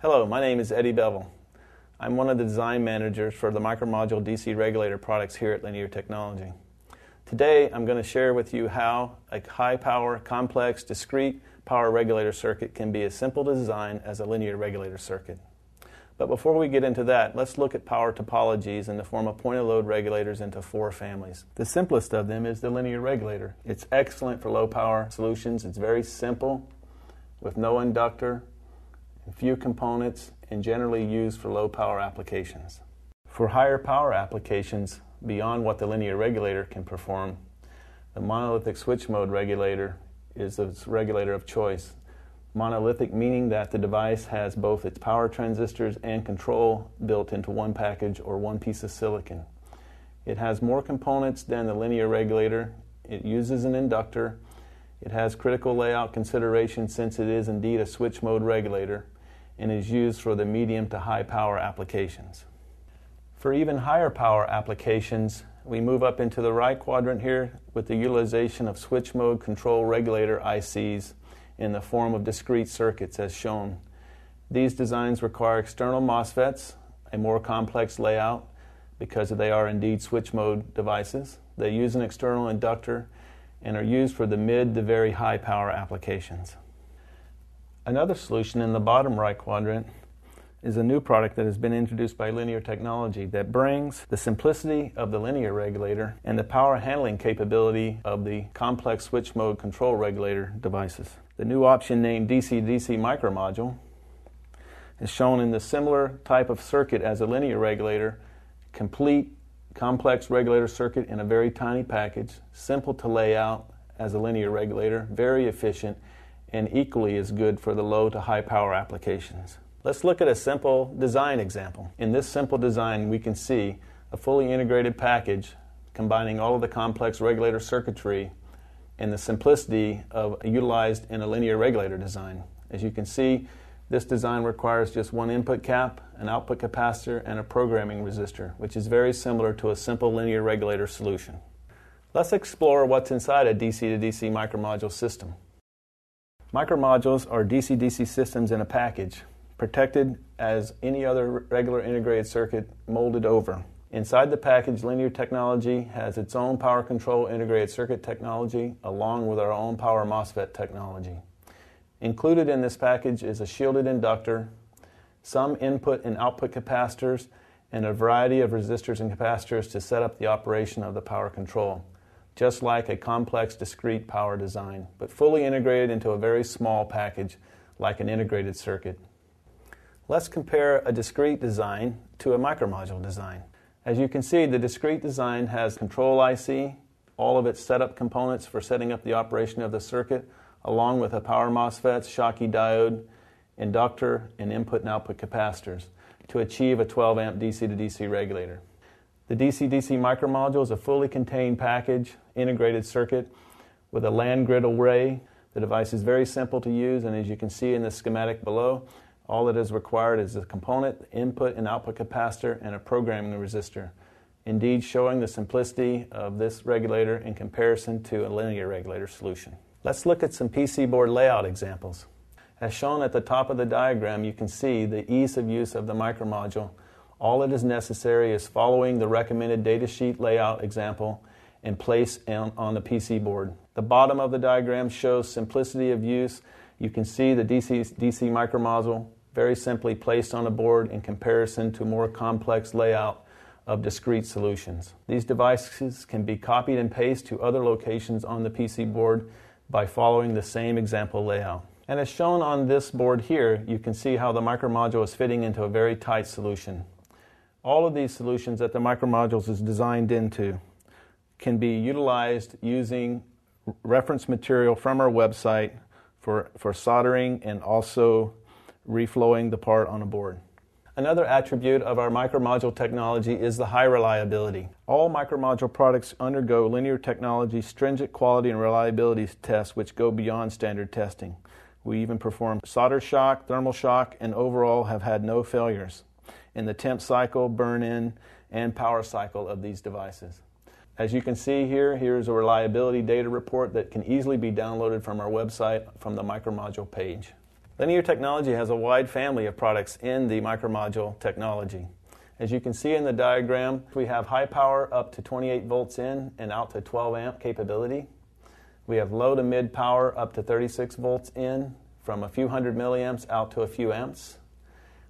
Hello, my name is Eddie Bevel. I'm one of the design managers for the micromodule DC regulator products here at Linear Technology. Today I'm going to share with you how a high-power, complex, discrete power regulator circuit can be as simple to design as a linear regulator circuit. But before we get into that, let's look at power topologies in the form of point-of-load regulators into four families. The simplest of them is the linear regulator. It's excellent for low-power solutions. It's very simple, with no inductor, few components, and generally used for low-power applications. For higher power applications, beyond what the linear regulator can perform, the monolithic switch mode regulator is the regulator of choice. Monolithic meaning that the device has both its power transistors and control built into one package or one piece of silicon. It has more components than the linear regulator. It uses an inductor. It has critical layout consideration since it is indeed a switch mode regulator and is used for the medium to high power applications. For even higher power applications, we move up into the right quadrant here with the utilization of switch mode control regulator ICs in the form of discrete circuits as shown. These designs require external MOSFETs, a more complex layout because they are indeed switch mode devices. They use an external inductor and are used for the mid to very high power applications. Another solution in the bottom right quadrant is a new product that has been introduced by Linear Technology that brings the simplicity of the linear regulator and the power handling capability of the complex switch mode control regulator devices. The new option named DC-DC micromodule is shown in the similar type of circuit as a linear regulator, complete complex regulator circuit in a very tiny package, simple to lay out as a linear regulator, very efficient, and equally as good for the low to high power applications. Let's look at a simple design example. In this simple design, we can see a fully integrated package combining all of the complex regulator circuitry and the simplicity utilized in a linear regulator design. As you can see, this design requires just one input cap, an output capacitor, and a programming resistor, which is very similar to a simple linear regulator solution. Let's explore what's inside a DC-to-DC micromodule system. Micromodules are DC-DC systems in a package, protected as any other regular integrated circuit molded over. Inside the package, Linear Technology has its own power control integrated circuit technology along with our own power MOSFET technology. Included in this package is a shielded inductor, some input and output capacitors, and a variety of resistors and capacitors to set up the operation of the power control, just like a complex discrete power design, but fully integrated into a very small package like an integrated circuit. Let's compare a discrete design to a micromodule design. As you can see, the discrete design has control IC, all of its setup components for setting up the operation of the circuit, along with a power MOSFET, Schottky diode, inductor, and input and output capacitors to achieve a 12 amp DC-to-DC regulator. The DC-DC micromodule is a fully contained package, integrated circuit with a land grid array. The device is very simple to use, and as you can see in the schematic below, all that is required is a component, input and output capacitor, and a programming resistor, indeed showing the simplicity of this regulator in comparison to a linear regulator solution. Let's look at some PC board layout examples. As shown at the top of the diagram, you can see the ease of use of the micromodule. All that is necessary is following the recommended datasheet layout example and place on the PC board. The bottom of the diagram shows simplicity of use. You can see the DC micromodule very simply placed on a board in comparison to more complex layout of discrete solutions. These devices can be copied and pasted to other locations on the PC board by following the same example layout. And as shown on this board here, you can see how the micromodule is fitting into a very tight solution. All of these solutions that the micromodules is designed into can be utilized using reference material from our website for soldering and also reflowing the part on a board. Another attribute of our micromodule technology is the high reliability. All micromodule products undergo Linear Technology's stringent quality and reliability tests which go beyond standard testing. We even perform solder shock, thermal shock, and overall have had no failures in the temp cycle, burn-in, and power cycle of these devices. As you can see here, here's a reliability data report that can easily be downloaded from our website from the micromodule page. Linear Technology has a wide family of products in the micromodule technology. As you can see in the diagram, we have high power up to 28 volts in and out to 12 amp capability. We have low to mid power up to 36 volts in from a few hundred milliamps out to a few amps.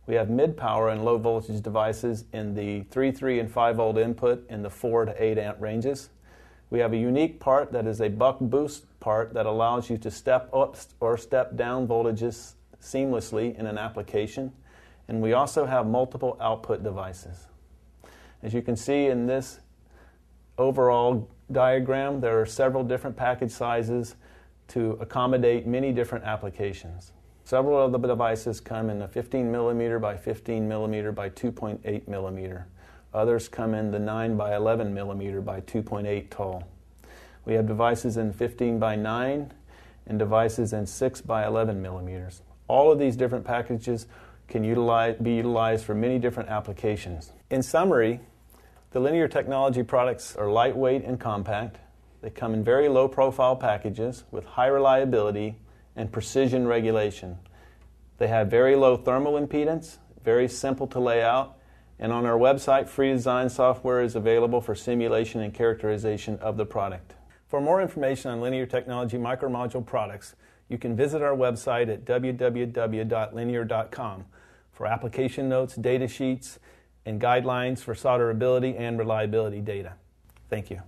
We have mid power and low voltage devices in the 3, 3, and 5 volt input in the 4 to 8 amp ranges. We have a unique part that is a buck boost part that allows you to step up or step down voltages seamlessly in an application. And we also have multiple output devices. As you can see in this overall diagram, there are several different package sizes to accommodate many different applications. Several of the devices come in a 15 millimeter by 15 millimeter by 2.8 millimeter. Others come in the 9 by 11 millimeter by 2.8 tall. We have devices in 15 by 9 and devices in 6 by 11 millimeters. All of these different packages can be utilized for many different applications. In summary, the Linear Technology products are lightweight and compact. They come in very low profile packages with high reliability and precision regulation. They have very low thermal impedance, very simple to lay out, and on our website, free design software is available for simulation and characterization of the product. For more information on Linear Technology micromodule products, you can visit our website at www.linear.com for application notes, data sheets, and guidelines for solderability and reliability data. Thank you.